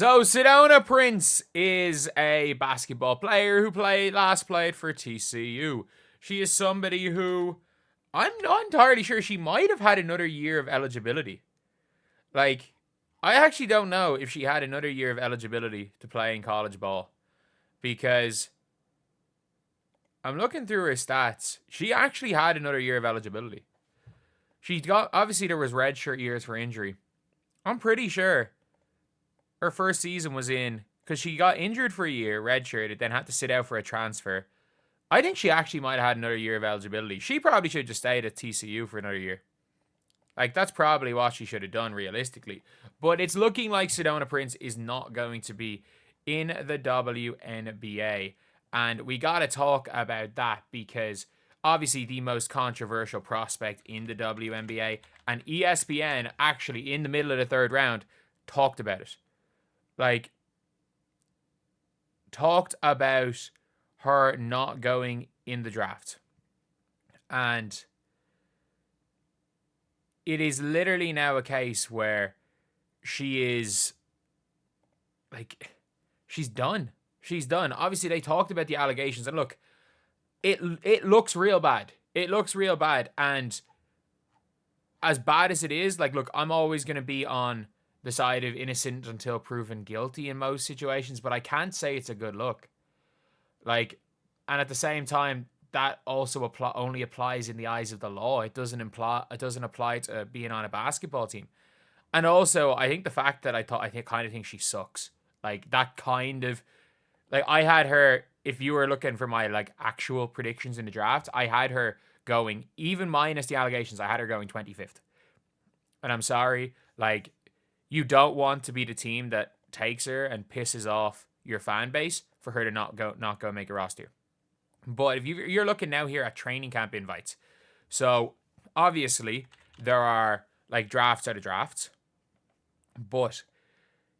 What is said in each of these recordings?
So Sedona Prince is a basketball player who last played for TCU. She is somebody who I'm not entirely sure she might have had another year of eligibility. Like, I actually don't know if she had another year of eligibility to play in college ball because I'm looking through her stats. She actually had another year of eligibility. She got, obviously there was redshirt years for injury. I'm pretty sure her first season was in because she got injured for a year, redshirted, then had to sit out for a transfer. I think she actually might have had another year of eligibility. She probably should have just stayed at TCU for another year. Like, that's probably what she should have done realistically. But it's looking like Sedona Prince is not going to be in the WNBA. And we got to talk about that because obviously the most controversial prospect in the WNBA, and ESPN actually in the middle of the third round talked about it. Like, talked about her not going in the draft. And it is literally now a case where she is like, she's done. She's done. Obviously, they talked about the allegations, and look, it looks real bad. It looks real bad, and as bad as it is, like, look, I'm always going to be on the side of innocent until proven guilty in most situations, but I can't say it's a good look. Like, and at the same time, that also only applies in the eyes of the law. It doesn't apply to being on a basketball team. And also, I think the fact that I kind of think she sucks. Like, that kind of, like, I had her, if you were looking for my, like, actual predictions in the draft, I had her going, even minus the allegations, I had her going 25th. And I'm sorry, like, you don't want to be the team that takes her and pisses off your fan base for her to not go make a roster. But if you're looking now here at training camp invites, so obviously there are like drafts out of drafts, but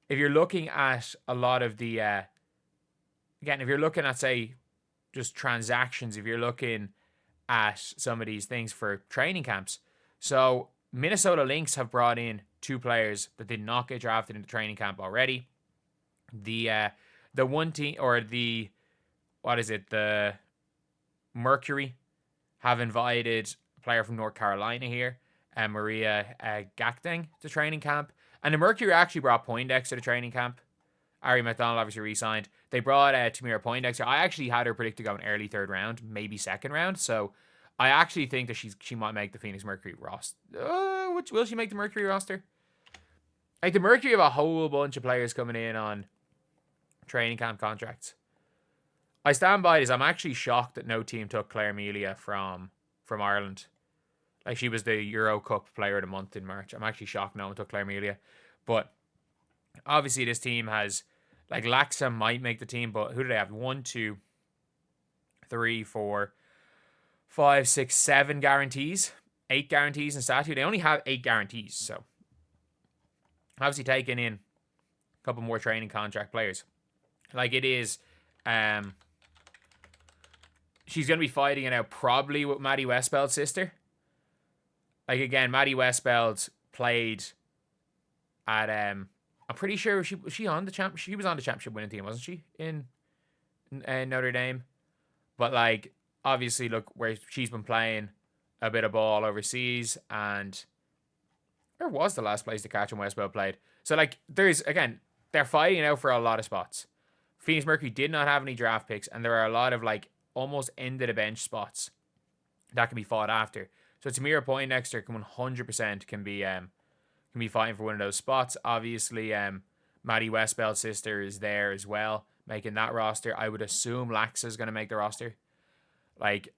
if you're looking at a lot of the again, if you're looking at, say, just transactions, if you're looking at some of these things for training camps, so Minnesota Lynx have brought in 2 players that did not get drafted into training camp already. The one team, or the, the Mercury have invited a player from North Carolina here, Maria Gakdeng, to training camp. And the Mercury actually brought Poindexter to training camp. Ari McDonald obviously re-signed. They brought Tamira Poindexter. I actually had her predicted to go in early third round, maybe second round. So I actually think that she might make the Phoenix Mercury roster. Will she make the Mercury roster? Like, the Mercury have a whole bunch of players coming in on training camp contracts. I stand by this. I'm actually shocked that no team took Claire Melia from Ireland. Like, she was the Euro Cup Player of the Month in March. I'm actually shocked no one took Claire Melia. But obviously this team has, like, Laxa might make the team, but who do they have? 1, 2, 3, 4, 5, 6, 7 guarantees. 8 guarantees in statute. They only have 8 guarantees, so obviously taking in a couple more training contract players. Like, it is, she's going to be fighting it out probably with Maddie Westbeld's sister. Like, again, Maddie Westbeld played at, I'm pretty sure she was on the championship winning team, wasn't she? In Notre Dame. But, like, obviously, look, where she's been playing a bit of ball overseas, and where was the last place that Catherine Westbeld played? So, like, they're fighting out for a lot of spots. Phoenix Mercury did not have any draft picks, and there are a lot of, like, almost end of the bench spots that can be fought after. So Tamira Poindexter can 100% can be fighting for one of those spots. Obviously, Maddie Westbeld's sister is there as well, making that roster. I would assume Laxa is going to make the roster. Like,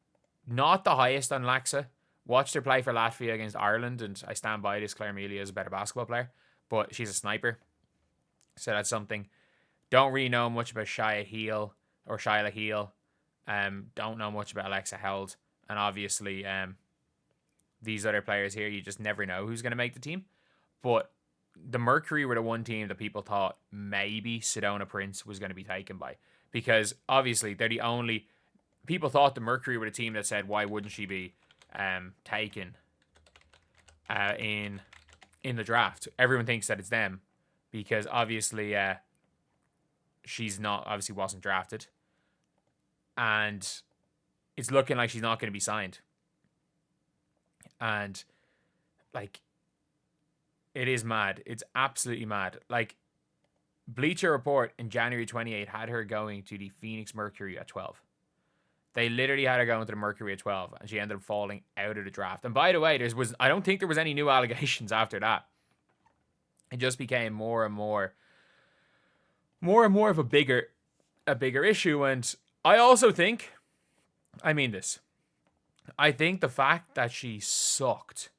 not the highest on Laxa. Watched her play for Latvia against Ireland, and I stand by this. Claire Melia is a better basketball player, but she's a sniper. So that's something. Don't really know much about Shia Heel. Don't know much about Alexa Held. And obviously, these other players here, you just never know who's going to make the team. But the Mercury were the one team that people thought maybe Sedona Prince was going to be taken by. Because obviously, they're the only... People thought the Mercury were the team that said, why wouldn't she be taken in the draft? Everyone thinks that it's them. Because obviously, she's not, obviously wasn't drafted. And it's looking like she's not going to be signed. And, like, it is mad. It's absolutely mad. Like, Bleacher Report in January 28 had her going to the Phoenix Mercury at 12. They literally had her going to the Mercury at 12, and she ended up falling out of the draft. And by the way, I don't think there was any new allegations after that. It just became more and more of a bigger issue. And I also think, I mean this, I think the fact that she sucked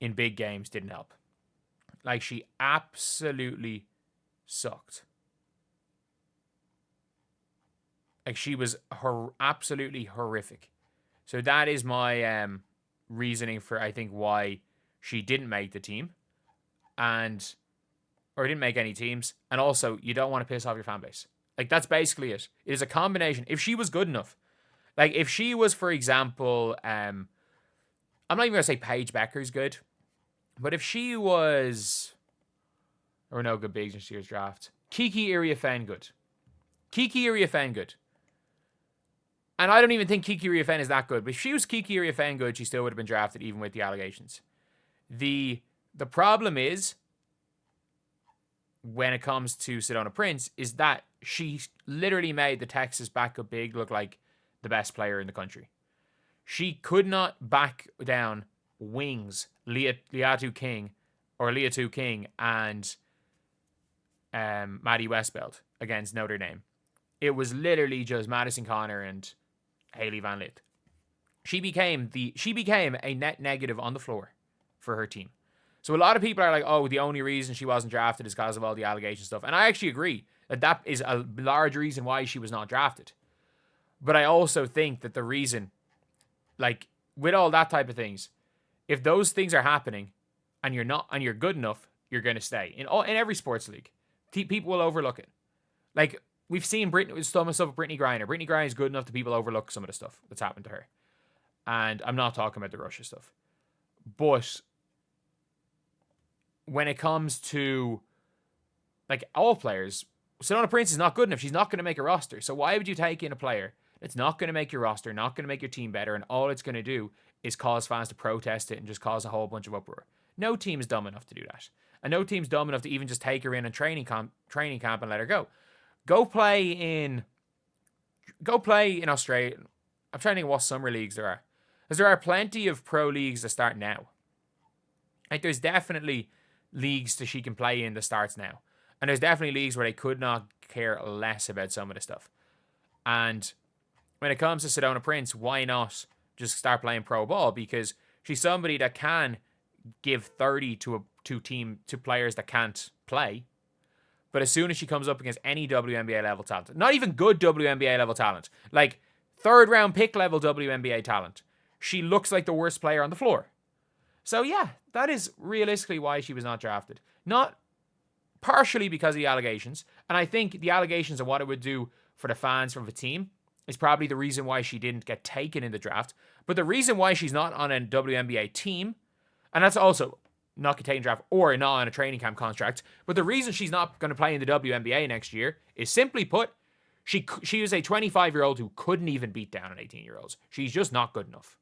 in big games didn't help. Like, she absolutely sucked. Like, she was absolutely horrific. So that is my reasoning for, I think, why she didn't make the team. Or didn't make any teams. And also, you don't want to piss off your fan base. Like, that's basically it. It is a combination. If she was good enough, like, if she was, for example, I'm not even going to say Paige Bueckers good, but if she was, or no good bigs in this year's draft, Kiki Iriafen good. Kiki Iriafen good. And I don't even think Kiki Iriafen is that good, but if she was Kiki Iriafen good, she still would have been drafted even with the allegations. The problem is, when it comes to Sedona Prince, is that she literally made the Texas backup big look like the best player in the country. She could not back down wings, Leatu King, and Maddie Westbeld against Notre Dame. It was literally just Madison Connor and Haley Van Lith. She became a net negative on the floor for her team. So a lot of people are like, oh, the only reason she wasn't drafted is because of all the allegation stuff. And I actually agree that is a large reason why she was not drafted. But I also think that the reason, like, with all that type of things, if those things are happening and you're good enough, you're going to stay. In every sports league, people will overlook it. Like, we've seen some stuff with Brittany Griner. Brittany Griner is good enough that people overlook some of the stuff that's happened to her. And I'm not talking about the Russia stuff. But when it comes to, like, all players, Sedona Prince is not good enough. She's not going to make a roster. So why would you take in a player that's not going to make your roster, not going to make your team better, and all it's going to do is cause fans to protest it and just cause a whole bunch of uproar? No team is dumb enough to do that. And no team's dumb enough to even just take her in training camp and let her go. Go play in Australia. I'm trying to think what summer leagues there are. Because there are plenty of pro leagues that start now. Like, there's definitely leagues that she can play in that starts now. And there's definitely leagues where they could not care less about some of the stuff. And when it comes to Sedona Prince, why not just start playing pro ball? Because she's somebody that can give 30 to players that can't play. But as soon as she comes up against any WNBA level talent, not even good WNBA level talent, like third round pick level WNBA talent, she looks like the worst player on the floor. So yeah, that is realistically why she was not drafted. Not partially because of the allegations. And I think the allegations and what it would do for the fans from the team is probably the reason why she didn't get taken in the draft. But the reason why she's not on a WNBA team, and that's also not get taken draft or not on a training camp contract, but the reason she's not going to play in the WNBA next year is, simply put, she is a 25-year-old who couldn't even beat down an 18-year-old. She's just not good enough.